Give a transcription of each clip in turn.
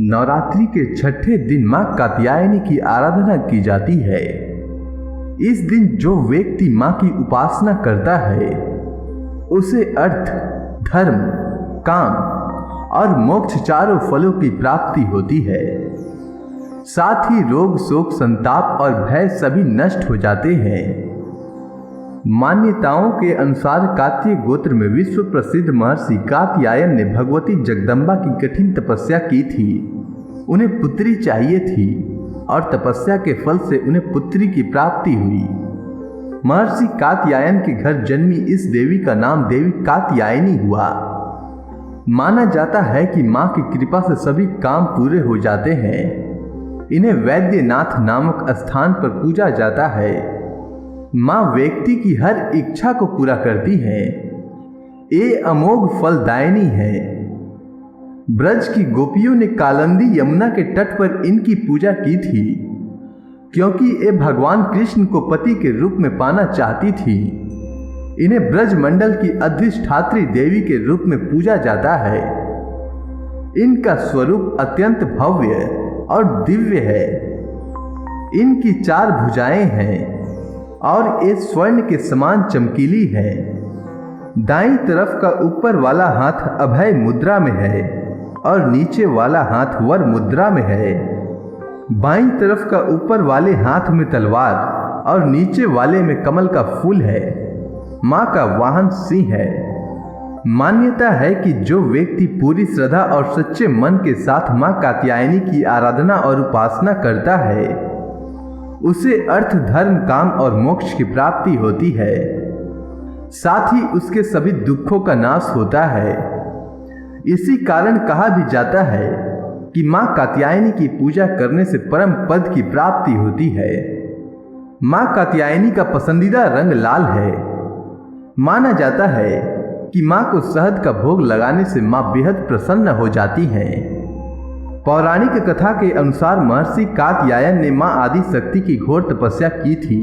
नवरात्रि के छठे दिन मां कात्यायनी की आराधना की जाती है। इस दिन जो व्यक्ति मां की उपासना करता है उसे अर्थ, धर्म, काम और मोक्ष चारों फलों की प्राप्ति होती है। साथ ही रोग, शोक, संताप और भय सभी नष्ट हो जाते हैं। मान्यताओं के अनुसार कात्य गोत्र में विश्व प्रसिद्ध महर्षि कात्यायन ने भगवती जगदम्बा की कठिन तपस्या की थी। उन्हें पुत्री चाहिए थी और तपस्या के फल से उन्हें पुत्री की प्राप्ति हुई। महर्षि कात्यायन के घर जन्मी इस देवी का नाम देवी कात्यायनी हुआ। माना जाता है कि मां की कृपा से सभी काम पूरे हो जाते हैं। इन्हें वैद्यनाथ नामक स्थान पर पूजा जाता है। मां व्यक्ति की हर इच्छा को पूरा करती है। ये अमोघ फलदायिनी है। ब्रज की गोपियों ने कालिंदी यमुना के तट पर इनकी पूजा की थी, क्योंकि ये भगवान कृष्ण को पति के रूप में पाना चाहती थी। इन्हें ब्रज मंडल की अधिष्ठात्री देवी के रूप में पूजा जाता है। इनका स्वरूप अत्यंत भव्य और दिव्य है। इनकी 4 भुजाएं हैं और ये स्वर्ण के समान चमकीली है। दाईं तरफ का ऊपर वाला हाथ अभय मुद्रा में है और नीचे वाला हाथ वर मुद्रा में है। बाईं तरफ का ऊपर वाले हाथ में तलवार और नीचे वाले में कमल का फूल है। मां का वाहन सिंह है। मान्यता है कि जो व्यक्ति पूरी श्रद्धा और सच्चे मन के साथ मां कात्यायनी की आराधना और उपासना करता है उसे अर्थ, धर्म, काम और मोक्ष की प्राप्ति होती है। साथ ही उसके सभी दुखों का नाश होता है। इसी कारण कहा भी जाता है कि मां कात्यायनी की पूजा करने से परम पद की प्राप्ति होती है। मां कात्यायनी का पसंदीदा रंग लाल है। माना जाता है कि मां को शहद का भोग लगाने से मां बेहद प्रसन्न हो जाती हैं। पौराणिक कथा के अनुसार महर्षि कात्यायन ने मां आदि शक्ति की घोर तपस्या की थी।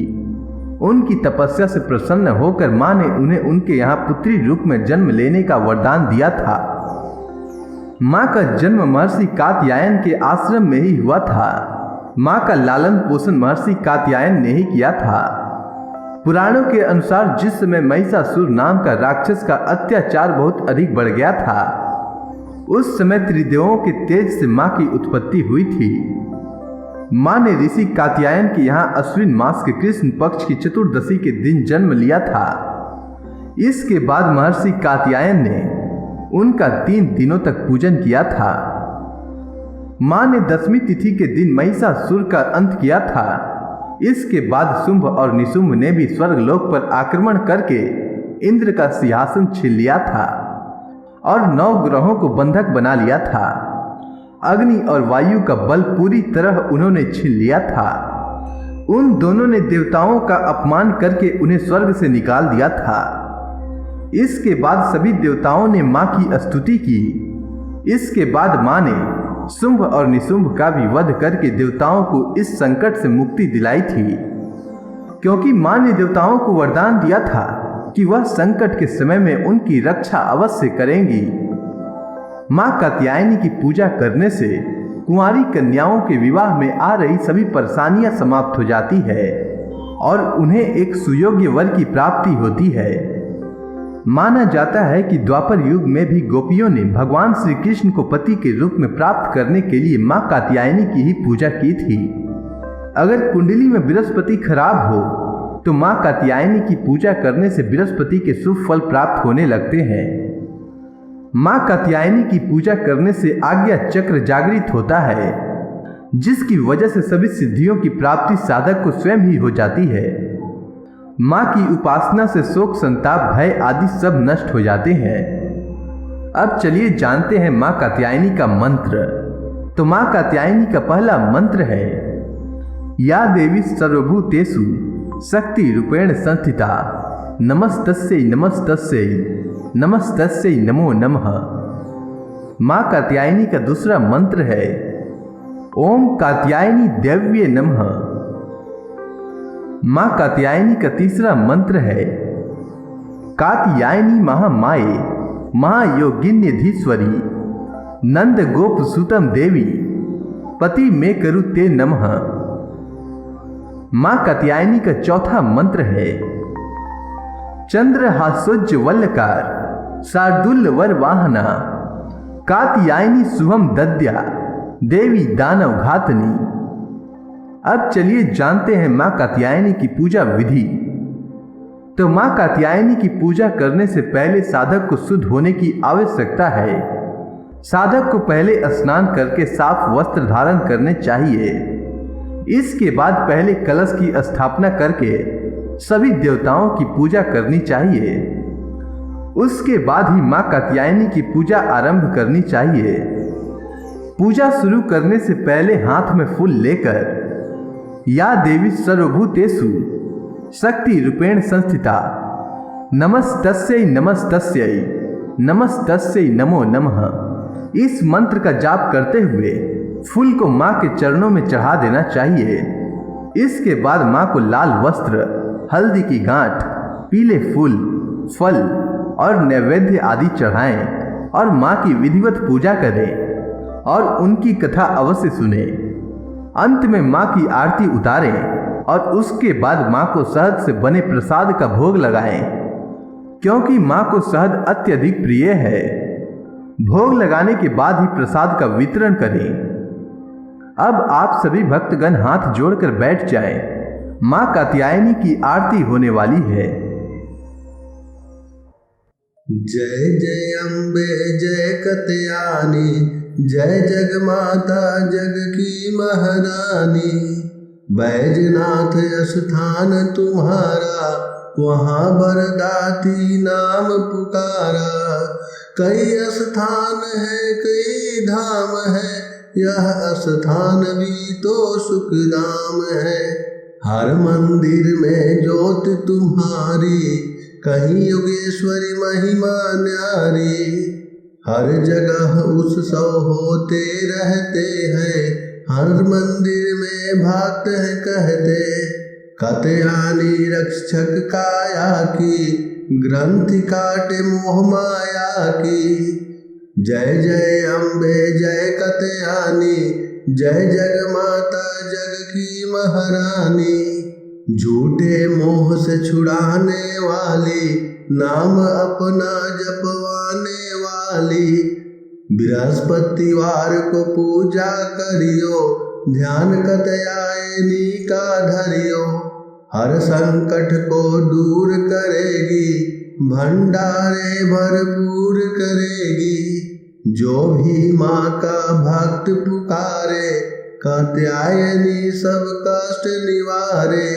उनकी तपस्या से प्रसन्न होकर मां ने उन्हें उनके यहाँ पुत्री रूप में जन्म लेने का वरदान दिया था। मां का जन्म महर्षि कात्यायन के आश्रम में ही हुआ था। मां का लालन पोषण महर्षि कात्यायन ने ही किया था। पुराणों के अनुसार जिस समय महिषासुर नाम का राक्षस का अत्याचार बहुत अधिक बढ़ गया था, उस समय त्रिदेवों के तेज से मां की उत्पत्ति हुई थी। मां ने ऋषि कात्यायन के यहाँ अश्विन मास के कृष्ण पक्ष की चतुर्दशी के दिन जन्म लिया था। इसके बाद महर्षि कात्यायन ने उनका 3 दिनों तक पूजन किया था। मां ने 10वीं तिथि के दिन महिषासुर का अंत किया था। इसके बाद शुंभ और निशुंभ ने भी स्वर्गलोक पर आक्रमण करके इंद्र का सिंहासन छीन लिया था और 9 ग्रहों को बंधक बना लिया था। अग्नि और वायु का बल पूरी तरह उन्होंने छीन लिया था। उन दोनों ने देवताओं का अपमान करके उन्हें स्वर्ग से निकाल दिया था। इसके बाद सभी देवताओं ने मां की स्तुति की। इसके बाद मां ने शुंभ और निशुंभ का भी वध करके देवताओं को इस संकट से मुक्ति दिलाई थी, क्योंकि मां ने देवताओं को वरदान दिया था कि वह संकट के समय में उनकी रक्षा अवश्य करेंगी। मां कात्यायनी की पूजा करने से कुंवारी कन्याओं के विवाह में आ रही सभी परेशानियां समाप्त हो जाती है और उन्हें एक सुयोग्य वर की प्राप्ति होती है। माना जाता है कि द्वापर युग में भी गोपियों ने भगवान श्री कृष्ण को पति के रूप में प्राप्त करने के लिए मां कात्यायनी की ही पूजा की थी। अगर कुंडली में बृहस्पति खराब हो तो मां कात्यायनी की पूजा करने से बृहस्पति के शुभ फल प्राप्त होने लगते हैं। मां कात्यायनी की पूजा करने से आज्ञा चक्र जागृत होता है, जिसकी वजह से सभी सिद्धियों की प्राप्ति साधक को स्वयं ही हो जाती है। मां की उपासना से शोक, संताप, भय आदि सब नष्ट हो जाते हैं। अब चलिए जानते हैं मां कात्यायनी का मंत्र। तो मां कात्यायनी का पहला मंत्र है, या देवी सर्वभूतेषु शक्ति रूपेण संस्थिता नमस्तस्यै नमस्तस्यै नमस्तस्यै नमो नमः। मां कात्यायनी का दूसरा मंत्र है, ओम कात्यायनी देव्ये नमः। मां कात्यायनी का तीसरा मंत्र है, कात्यायनी महामाये महायोगिन्यधीश्वरी नंद गोप सुतम देवी पति में करु ते नमः। मां कात्यायनी का चौथा मंत्र है चंद्रहासोज्ज्वलकार शार्दूल वर वाहना कात्यायनी शुभम दद्या देवी दानव घातनी। अब चलिए जानते हैं मां कात्यायनी की पूजा विधि। तो मां कात्यायनी की पूजा करने से पहले साधक को शुद्ध होने की आवश्यकता है। साधक को पहले स्नान करके साफ वस्त्र धारण करने चाहिए। इसके बाद पहले कलश की स्थापना करके सभी देवताओं की पूजा करनी चाहिए। उसके बाद ही मां कात्यायनी की पूजा आरंभ करनी चाहिए। पूजा शुरू करने से पहले हाथ में फूल लेकर या देवी सर्वभूतेषु शक्ति रूपेण संस्थिता नमस्तस्यै नमस्तस्यै नमस्तस्यै नमो नमः इस मंत्र का जाप करते हुए फूल को मां के चरणों में चढ़ा देना चाहिए। इसके बाद मां को लाल वस्त्र, हल्दी की गांठ, पीले फूल, फल और नैवेद्य आदि चढ़ाएं और मां की विधिवत पूजा करें और उनकी कथा अवश्य सुने। अंत में मां की आरती उतारें और उसके बाद मां को शहद से बने प्रसाद का भोग लगाएं, क्योंकि मां को शहद अत्यधिक प्रिय है। भोग लगाने के बाद ही प्रसाद का वितरण करें। अब आप सभी भक्तगण हाथ जोड़कर बैठ जाएं। मां कात्यायनी की आरती होने वाली है। जय जय अम्बे जय कात्यायनी, जय जगमाता जग की महारानी। बैजनाथ स्थान तुम्हारा, वहाँ वरदाती नाम पुकारा। कई स्थान है कई धाम है, यह स्थान भी तो सुखधाम है। हर मंदिर में ज्योत तुम्हारी, कहीं योगेश्वरी महिमा न्यारी। हर जगह उत्सव होते रहते हैं, हर मंदिर में भक्त है कहते। कात्यायनी रक्षक काया की, ग्रंथि काटे मोह माया की। जय जय अम्बे जय कात्यायनी, जय जगमाता जग की महारानी। झूठे मोह से छुड़ाने वाली, नाम अपना जपवाने वाली। बृहस्पतिवार को पूजा करियो, ध्यान कात्यायनी का धरियो। हर संकट को दूर करेगी, भंडारे भरपूर करेगी। जो भी माँ का भक्त पुकारे, कात्यायनी सब कष्ट निवारे।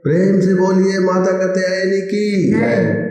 प्रेम से बोलिए माता कात्यायनी की जय।